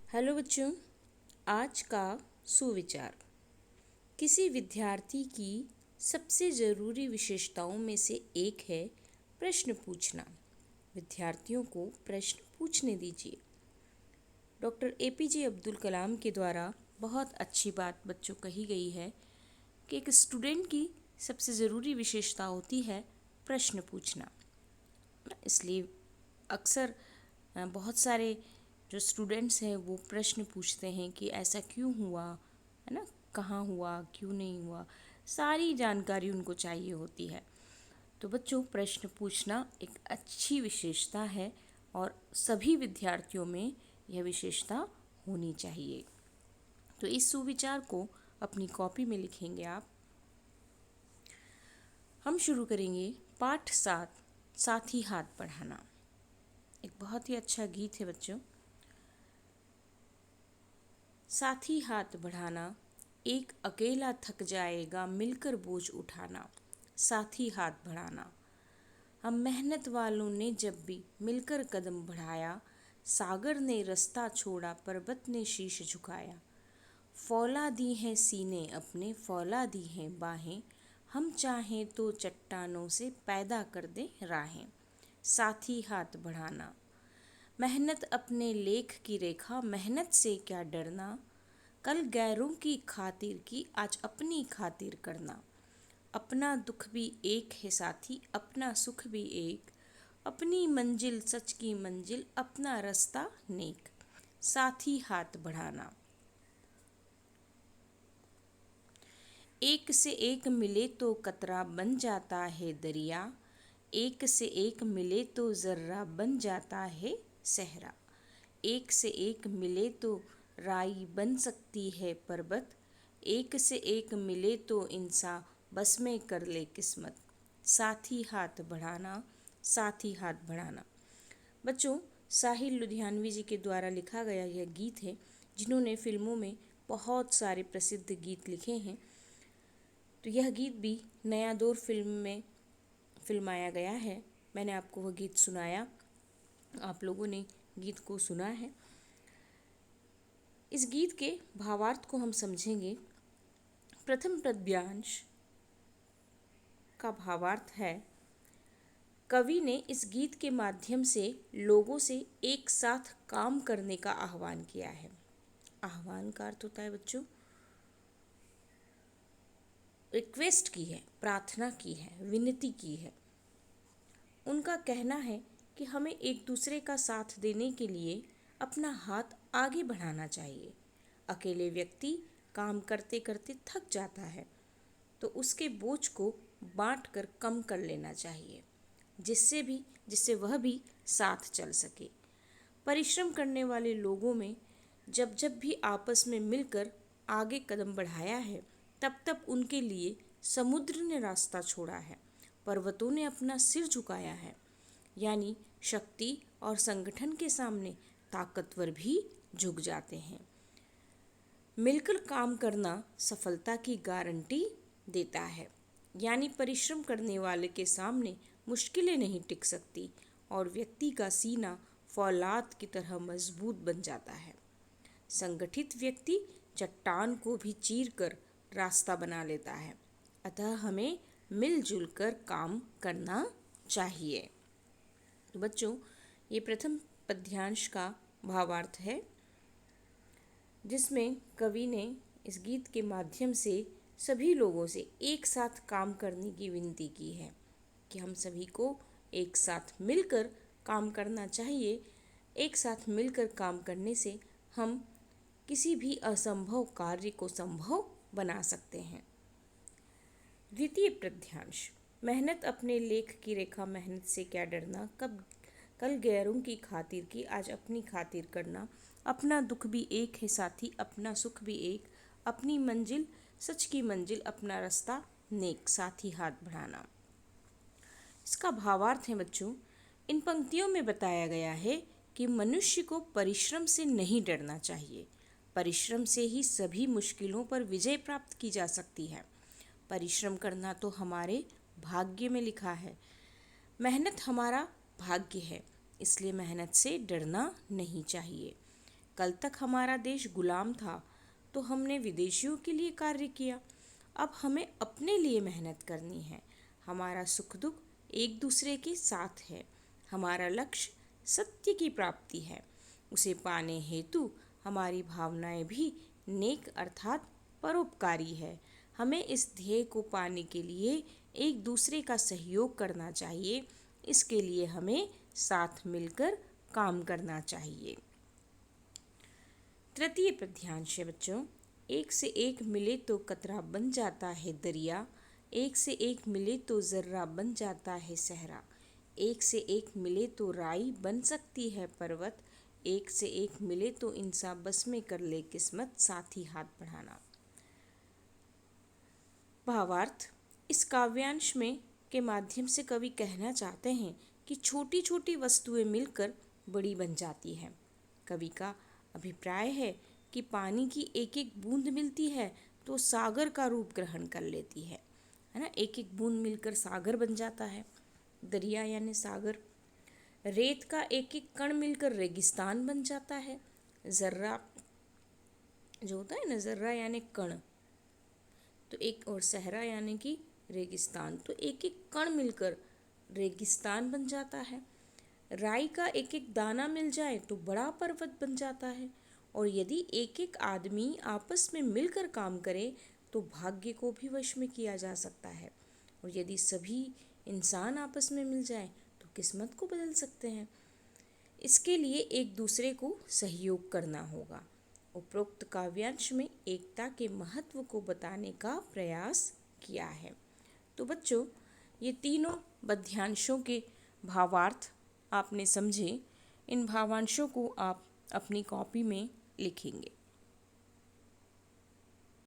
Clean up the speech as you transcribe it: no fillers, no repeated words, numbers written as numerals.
Hello बच्चों, आज का सुविचार। किसी विद्यार्थी की सबसे ज़रूरी विशेषताओं में से एक है प्रश्न पूछना। विद्यार्थियों को प्रश्न पूछने दीजिए। डॉक्टर एपीजे अब्दुल कलाम के द्वारा बहुत अच्छी बात बच्चों कही गई है कि एक स्टूडेंट की सबसे ज़रूरी विशेषता होती है प्रश्न पूछना। इसलिए अक्सर बहुत सारे जो स्टूडेंट्स हैं वो प्रश्न पूछते हैं कि ऐसा क्यों हुआ, है ना, कहाँ हुआ, क्यों नहीं हुआ, सारी जानकारी उनको चाहिए होती है। तो बच्चों, प्रश्न पूछना एक अच्छी विशेषता है और सभी विद्यार्थियों में यह विशेषता होनी चाहिए। तो इस सुविचार को अपनी कॉपी में लिखेंगे आप। हम शुरू करेंगे पाठ 7, साथी हाथ बढ़ाना। एक बहुत ही अच्छा गीत है बच्चों। साथी हाथ बढ़ाना, एक अकेला थक जाएगा मिलकर बोझ उठाना। साथी हाथ बढ़ाना, हम मेहनत वालों ने जब भी मिलकर कदम बढ़ाया, सागर ने रास्ता छोड़ा पर्वत ने शीश झुकाया। फौला दी हैं सीने अपने, फौला दी हैं बाहें, हम चाहें तो चट्टानों से पैदा कर दें राहें। साथी हाथ बढ़ाना, मेहनत अपने लेख की रेखा, मेहनत से क्या डरना, कल गैरों की खातिर की आज अपनी खातिर करना। अपना दुख भी एक है साथी, अपना सुख भी एक, अपनी मंजिल सच की मंजिल, अपना रास्ता नेक। साथी हाथ बढ़ाना, एक से एक मिले तो कतरा बन जाता है दरिया, एक से एक मिले तो जर्रा बन जाता है सहरा। एक से एक मिले तो राई बन सकती है पर्वत, एक से एक मिले तो इंसान बस में कर ले किस्मत। साथी हाथ बढ़ाना, साथी हाथ बढ़ाना। बच्चों, साहिल लुधियानवी जी के द्वारा लिखा गया यह गीत है, जिन्होंने फिल्मों में बहुत सारे प्रसिद्ध गीत लिखे हैं। तो यह गीत भी नया दौर फिल्म में फिल्माया गया है। मैंने आपको वह गीत सुनाया, आप लोगों ने गीत को सुना है। इस गीत के भावार्थ को हम समझेंगे। प्रथम पद्यांश का भावार्थ है, कवि ने इस गीत के माध्यम से लोगों से एक साथ काम करने का आह्वान किया है। आह्वान का अर्थ होता है बच्चों, रिक्वेस्ट की है, प्रार्थना की है, विनती की है। उनका कहना है कि हमें एक दूसरे का साथ देने के लिए अपना हाथ आगे बढ़ाना चाहिए। अकेले व्यक्ति काम करते करते थक जाता है, तो उसके बोझ को बांट कर कम कर लेना चाहिए, जिससे वह भी साथ चल सके। परिश्रम करने वाले लोगों में जब जब भी आपस में मिलकर आगे कदम बढ़ाया है, तब तब उनके लिए समुद्र ने रास्ता छोड़ा है, पर्वतों ने अपना सिर झुकाया है। यानी शक्ति और संगठन के सामने ताकतवर भी झुक जाते हैं। मिलकर काम करना सफलता की गारंटी देता है। यानी परिश्रम करने वाले के सामने मुश्किलें नहीं टिक सकती और व्यक्ति का सीना फौलाद की तरह मजबूत बन जाता है। संगठित व्यक्ति चट्टान को भी चीर कर रास्ता बना लेता है। अतः हमें मिलजुल कर काम करना चाहिए। तो बच्चों, ये प्रथम पद्यांश का भावार्थ है, जिसमें कवि ने इस गीत के माध्यम से सभी लोगों से एक साथ काम करने की विनती की है कि हम सभी को एक साथ मिलकर काम करना चाहिए। एक साथ मिलकर काम करने से हम किसी भी असंभव कार्य को संभव बना सकते हैं। द्वितीय पद्यांश, मेहनत अपने लेख की रेखा, मेहनत से क्या डरना, कल गैरों की खातिर की आज अपनी खातिर करना। अपना दुख भी एक है साथी, अपना सुख भी एक, अपनी मंजिल सच की मंजिल, अपना रास्ता नेक। साथी हाथ बढ़ाना। इसका भावार्थ है बच्चों, इन पंक्तियों में बताया गया है कि मनुष्य को परिश्रम से नहीं डरना चाहिए। परिश्रम से ही सभी मुश्किलों पर विजय प्राप्त की जा सकती है। परिश्रम करना तो हमारे भाग्य में लिखा है। मेहनत हमारा भाग्य है, इसलिए मेहनत से डरना नहीं चाहिए। कल तक हमारा देश गुलाम था तो हमने विदेशियों के लिए कार्य किया। अब हमें अपने लिए मेहनत करनी है। हमारा सुख दुख एक दूसरे के साथ है। हमारा लक्ष्य सत्य की प्राप्ति है। उसे पाने हेतु हमारी भावनाएं भी नेक अर्थात परोपकारी है। हमें इस ध्येय को पाने के लिए एक दूसरे का सहयोग करना चाहिए। इसके लिए हमें साथ मिलकर काम करना चाहिए। तृतीय पद्यांश है बच्चों। एक से एक मिले तो कतरा बन जाता है दरिया, एक से एक मिले तो जर्रा बन जाता है सहरा, एक से एक मिले तो राई बन सकती है पर्वत, एक से एक मिले तो इंसान बस में कर ले किस्मत, साथ ही हाथ बढ़ाना। भावार्थ, इस काव्यांश में के माध्यम से कवि कहना चाहते हैं कि छोटी छोटी वस्तुएं मिलकर बड़ी बन जाती हैं। कवि का अभिप्राय है कि पानी की एक एक बूंद मिलती है तो सागर का रूप ग्रहण कर लेती है ना। एक एक बूंद मिलकर सागर बन जाता है, दरिया यानी सागर। रेत का एक एक कण मिलकर रेगिस्तान बन जाता है। जर्रा जो होता है ना, जर्रा यानी कण, तो एक और सहरा यानी कि रेगिस्तान, तो एक एक कण मिलकर रेगिस्तान बन जाता है। राई का एक एक दाना मिल जाए तो बड़ा पर्वत बन जाता है। और यदि एक एक आदमी आपस में मिलकर काम करे तो भाग्य को भी वश में किया जा सकता है। और यदि सभी इंसान आपस में मिल जाए तो किस्मत को बदल सकते हैं। इसके लिए एक दूसरे को सहयोग करना होगा। उपरोक्त काव्यांश में एकता के महत्व को बताने का प्रयास किया है। तो बच्चों, ये तीनों पद्यांशों के भावार्थ आपने समझे। इन भावांशों को आप अपनी कॉपी में लिखेंगे।